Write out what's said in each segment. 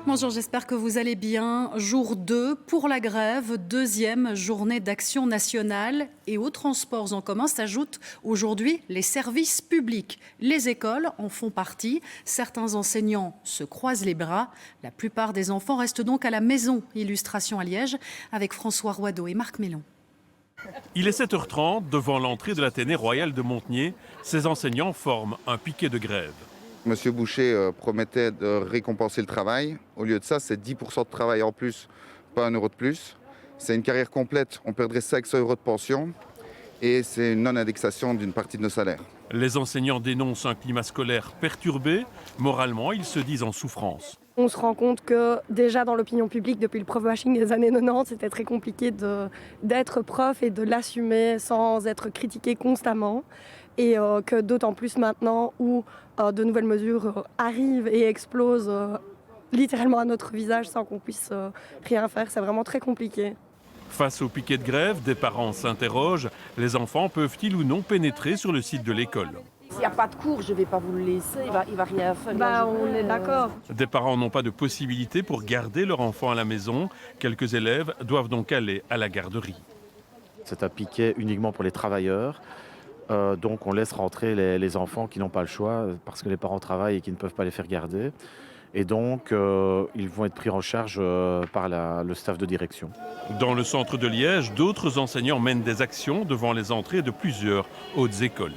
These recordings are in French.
Bonjour, j'espère que vous allez bien. Jour 2 pour la grève, deuxième journée d'action nationale. Et aux transports en commun s'ajoutent aujourd'hui les services publics. Les écoles en font partie. Certains enseignants se croisent les bras. La plupart des enfants restent donc à la maison. Illustration à Liège avec François Roideau et Marc Mélon. Il est 7h30 devant l'entrée de l'Athénée royal de Montenier. Ces enseignants forment un piquet de grève. Monsieur Boucher promettait de récompenser le travail. Au lieu de ça, c'est 10% de travail en plus, pas 1 euro de plus. C'est une carrière complète, on perdrait 500 euros de pension et c'est une non-indexation d'une partie de nos salaires. Les enseignants dénoncent un climat scolaire perturbé. Moralement, ils se disent en souffrance. On se rend compte que déjà dans l'opinion publique, depuis le prof-bashing des années 90, c'était très compliqué d'être prof et de l'assumer sans être critiqué constamment. Et que d'autant plus maintenant où de nouvelles mesures arrivent et explosent littéralement à notre visage sans qu'on puisse rien faire. C'est vraiment très compliqué. Face au piquet de grève, des parents s'interrogent. Les enfants peuvent-ils ou non pénétrer sur le site de l'école ? S'il n'y a pas de cours, je ne vais pas vous le laisser, il va rien faire. On est d'accord. Des parents n'ont pas de possibilité pour garder leur enfant à la maison. Quelques élèves doivent donc aller à la garderie. C'est un piquet uniquement pour les travailleurs. Donc on laisse rentrer les enfants qui n'ont pas le choix parce que les parents travaillent et qui ne peuvent pas les faire garder. Et donc ils vont être pris en charge par le staff de direction. Dans le centre de Liège, d'autres enseignants mènent des actions devant les entrées de plusieurs hautes écoles.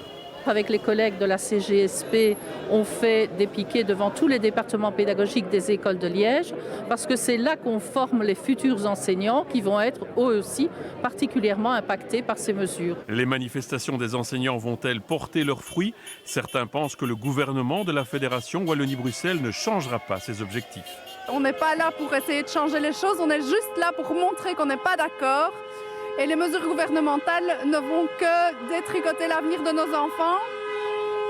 Avec les collègues de la CGSP, on fait des piquets devant tous les départements pédagogiques des écoles de Liège parce que c'est là qu'on forme les futurs enseignants qui vont être eux aussi particulièrement impactés par ces mesures. Les manifestations des enseignants vont-elles porter leurs fruits ? Certains pensent que le gouvernement de la Fédération Wallonie-Bruxelles ne changera pas ses objectifs. On n'est pas là pour essayer de changer les choses, on est juste là pour montrer qu'on n'est pas d'accord. Et les mesures gouvernementales ne vont que détricoter l'avenir de nos enfants.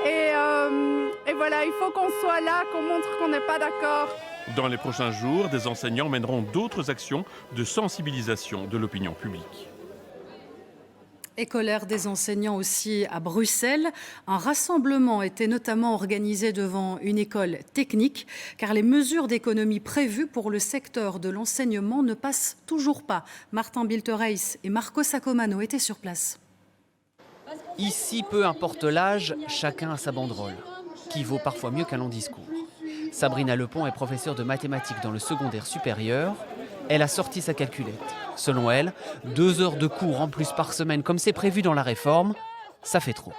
Et voilà, il faut qu'on soit là, qu'on montre qu'on n'est pas d'accord. Dans les prochains jours, des enseignants mèneront d'autres actions de sensibilisation de l'opinion publique. Et colère des enseignants aussi à Bruxelles. Un rassemblement était notamment organisé devant une école technique car les mesures d'économie prévues pour le secteur de l'enseignement ne passent toujours pas. Martin Biltereis et Marco Sacomano étaient sur place. Ici, peu importe l'âge, chacun a sa banderole, qui vaut parfois mieux qu'un long discours. Sabrina Lepont est professeure de mathématiques dans le secondaire supérieur. Elle a sorti sa calculette. Selon elle, 2 heures de cours en plus par semaine, comme c'est prévu dans la réforme, ça fait trop.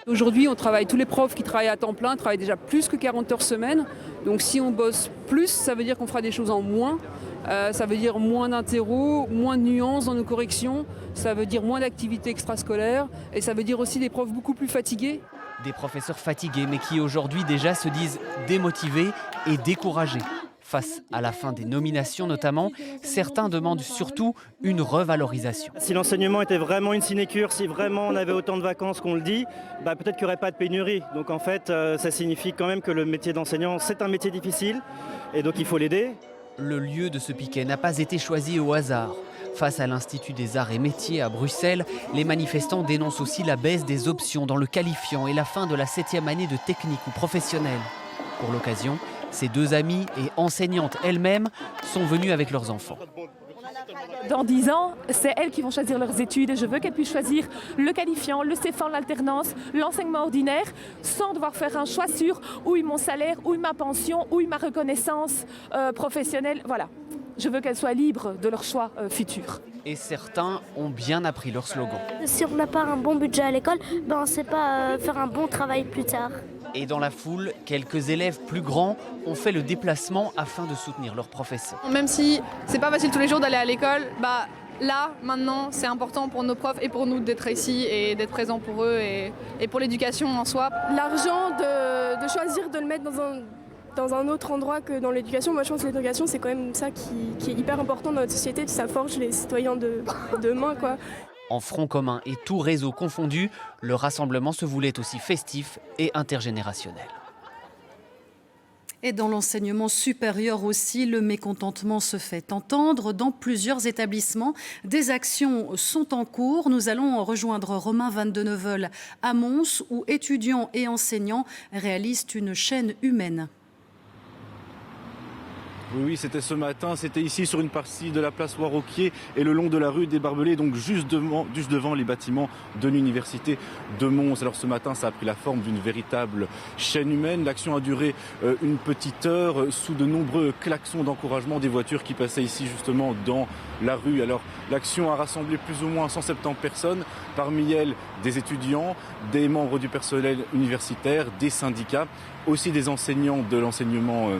Aujourd'hui, on travaille, tous les profs qui travaillent à temps plein travaillent déjà plus que 40 heures semaine. Donc si on bosse plus, ça veut dire qu'on fera des choses en moins. Ça veut dire moins d'interros, moins de nuances dans nos corrections. Ça veut dire moins d'activités extrascolaires. Et ça veut dire aussi des profs beaucoup plus fatigués. Des professeurs fatigués, mais qui aujourd'hui déjà se disent démotivés et découragés. Face à la fin des nominations notamment, certains demandent surtout une revalorisation. Si l'enseignement était vraiment une sinécure, si vraiment on avait autant de vacances qu'on le dit, peut-être qu'il n'y aurait pas de pénurie. Donc en fait, ça signifie quand même que le métier d'enseignant, c'est un métier difficile et donc il faut l'aider. Le lieu de ce piquet n'a pas été choisi au hasard. Face à l'Institut des Arts et Métiers à Bruxelles, les manifestants dénoncent aussi la baisse des options dans le qualifiant et la fin de la 7e année de technique ou professionnelle. Pour l'occasion, ces deux amies et enseignantes elles-mêmes sont venues avec leurs enfants. Dans 10 ans, c'est elles qui vont choisir leurs études et je veux qu'elles puissent choisir le qualifiant, le CEFAN, l'alternance, l'enseignement ordinaire sans devoir faire un choix sur où est mon salaire, où est ma pension, où est ma reconnaissance professionnelle. Voilà, je veux qu'elles soient libres de leur choix futur. Et certains ont bien appris leur slogan. Si on n'a pas un bon budget à l'école, on ne sait pas faire un bon travail plus tard. Et dans la foule, quelques élèves plus grands ont fait le déplacement afin de soutenir leurs professeurs. Même si c'est pas facile tous les jours d'aller à l'école, là, maintenant, c'est important pour nos profs et pour nous d'être ici et d'être présents pour eux et pour l'éducation en soi. L'argent, de choisir de le mettre dans un autre endroit que dans l'éducation, moi je pense que l'éducation c'est quand même ça qui est hyper important dans notre société, ça forge les citoyens de demain, quoi. En front commun et tout réseau confondu, le rassemblement se voulait aussi festif et intergénérationnel. Et dans l'enseignement supérieur aussi, le mécontentement se fait entendre. Dans plusieurs établissements, des actions sont en cours. Nous allons rejoindre Romain Van de Neuvel à Mons, où étudiants et enseignants réalisent une chaîne humaine. Oui, c'était ce matin, c'était ici sur une partie de la place Warroquier et le long de la rue des Barbelés, donc juste devant les bâtiments de l'université de Mons. Alors ce matin, ça a pris la forme d'une véritable chaîne humaine. L'action a duré une petite heure sous de nombreux klaxons d'encouragement des voitures qui passaient ici justement dans la rue. Alors l'action a rassemblé plus ou moins 170 personnes, parmi elles des étudiants, des membres du personnel universitaire, des syndicats, aussi des enseignants de l'enseignement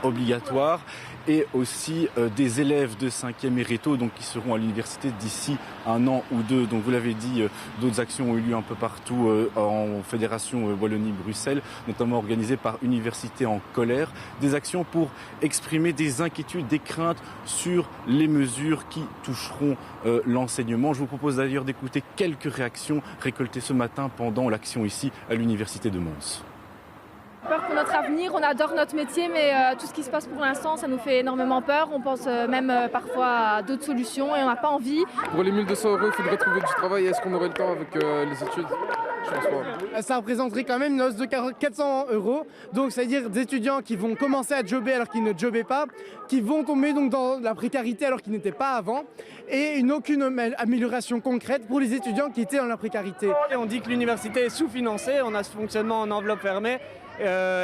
obligatoire et aussi des élèves de 5e et réto donc, qui seront à l'université d'ici 1 an ou 2. Donc vous l'avez dit, d'autres actions ont eu lieu un peu partout en fédération Wallonie-Bruxelles, notamment organisées par Université en colère. Des actions pour exprimer des inquiétudes, des craintes sur les mesures qui toucheront l'enseignement. Je vous propose d'ailleurs d'écouter quelques réactions récoltées ce matin pendant l'action ici à l'université de Mons. Peur pour notre avenir, on adore notre métier, mais tout ce qui se passe pour l'instant, ça nous fait énormément peur. On pense même parfois à d'autres solutions et on n'a pas envie. Pour les 1 200 €, il faudrait trouver du travail. Est-ce qu'on aurait le temps avec les études ? Je pense pas. Ça représenterait quand même une hausse de 400 €. Donc, c'est-à-dire des étudiants qui vont commencer à jobber alors qu'ils ne jobbaient pas, qui vont tomber donc dans la précarité alors qu'ils n'étaient pas avant, et aucune amélioration concrète pour les étudiants qui étaient dans la précarité. Et on dit que l'université est sous-financée, on a ce fonctionnement en enveloppe fermée.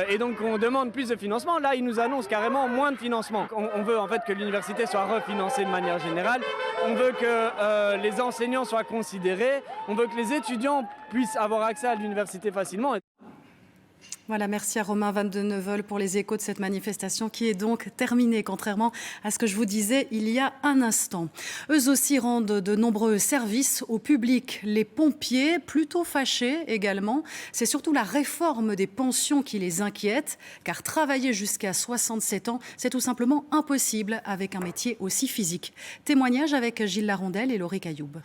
Et donc on demande plus de financement. Là, ils nous annoncent carrément moins de financement. On veut en fait que l'université soit refinancée de manière générale. On veut que les enseignants soient considérés. On veut que les étudiants puissent avoir accès à l'université facilement. Voilà, merci à Romain Van de Neuvel pour les échos de cette manifestation qui est donc terminée, contrairement à ce que je vous disais il y a un instant. Eux aussi rendent de nombreux services au public. Les pompiers, plutôt fâchés également. C'est surtout la réforme des pensions qui les inquiète, car travailler jusqu'à 67 ans, c'est tout simplement impossible avec un métier aussi physique. Témoignage avec Gilles Larondel et Laurie Cailloub.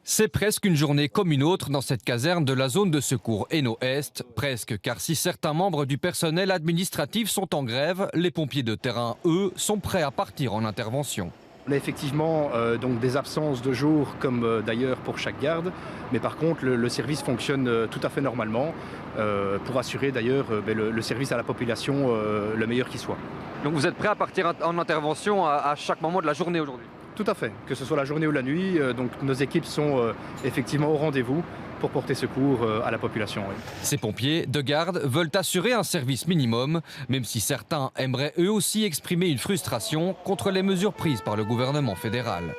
C'est presque une journée comme une autre dans cette caserne de la zone de secours Hainaut-Est. Presque, car si certains membres du personnel administratif sont en grève, les pompiers de terrain, eux, sont prêts à partir en intervention. On a effectivement donc des absences de jour comme d'ailleurs pour chaque garde, mais par contre le service fonctionne tout à fait normalement pour assurer d'ailleurs le service à la population le meilleur qui soit. Donc vous êtes prêts à partir en intervention à chaque moment de la journée aujourd'hui ? Tout à fait, que ce soit la journée ou la nuit, donc nos équipes sont effectivement au rendez-vous pour porter secours à la population. Oui. Ces pompiers de garde veulent assurer un service minimum, même si certains aimeraient eux aussi exprimer une frustration contre les mesures prises par le gouvernement fédéral.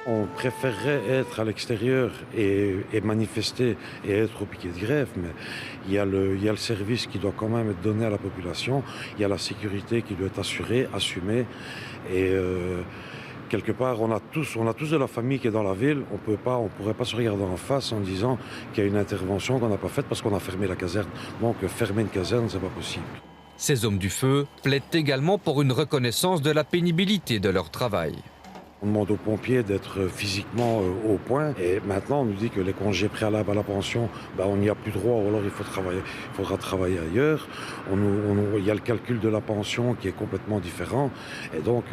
On préférerait être à l'extérieur et manifester et être au piquet de grève, mais il y a le service qui doit quand même être donné à la population, il y a la sécurité qui doit être assurée, assumée, et quelque part, on a tous de la famille qui est dans la ville. On pourrait pas se regarder en face en disant qu'il y a une intervention qu'on n'a pas faite parce qu'on a fermé la caserne. Donc fermer une caserne, c'est pas possible. Ces hommes du feu plaident également pour une reconnaissance de la pénibilité de leur travail. On demande aux pompiers d'être physiquement au point. Et maintenant, on nous dit que les congés préalables à la pension, on n'y a plus droit ou alors il faudra travailler ailleurs. Il y a le calcul de la pension qui est complètement différent. Et donc,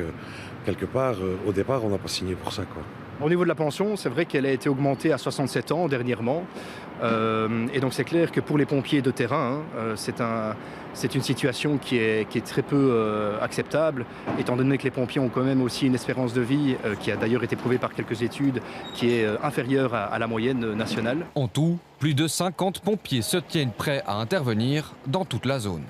quelque part, au départ, on n'a pas signé pour ça, quoi. Au niveau de la pension, c'est vrai qu'elle a été augmentée à 67 ans dernièrement. Et donc c'est clair que pour les pompiers de terrain, c'est une situation qui est très peu acceptable, étant donné que les pompiers ont quand même aussi une espérance de vie qui a d'ailleurs été prouvée par quelques études, qui est inférieure à la moyenne nationale. En tout, plus de 50 pompiers se tiennent prêts à intervenir dans toute la zone.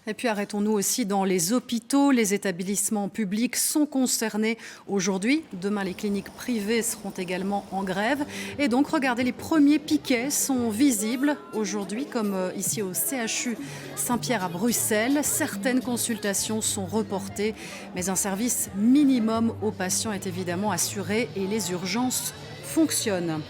Et puis arrêtons-nous aussi dans les hôpitaux. Les établissements publics sont concernés aujourd'hui. Demain, les cliniques privées seront également en grève. Et donc, regardez, les premiers piquets sont visibles aujourd'hui, comme ici au CHU Saint-Pierre à Bruxelles. Certaines consultations sont reportées, mais un service minimum aux patients est évidemment assuré et les urgences fonctionnent.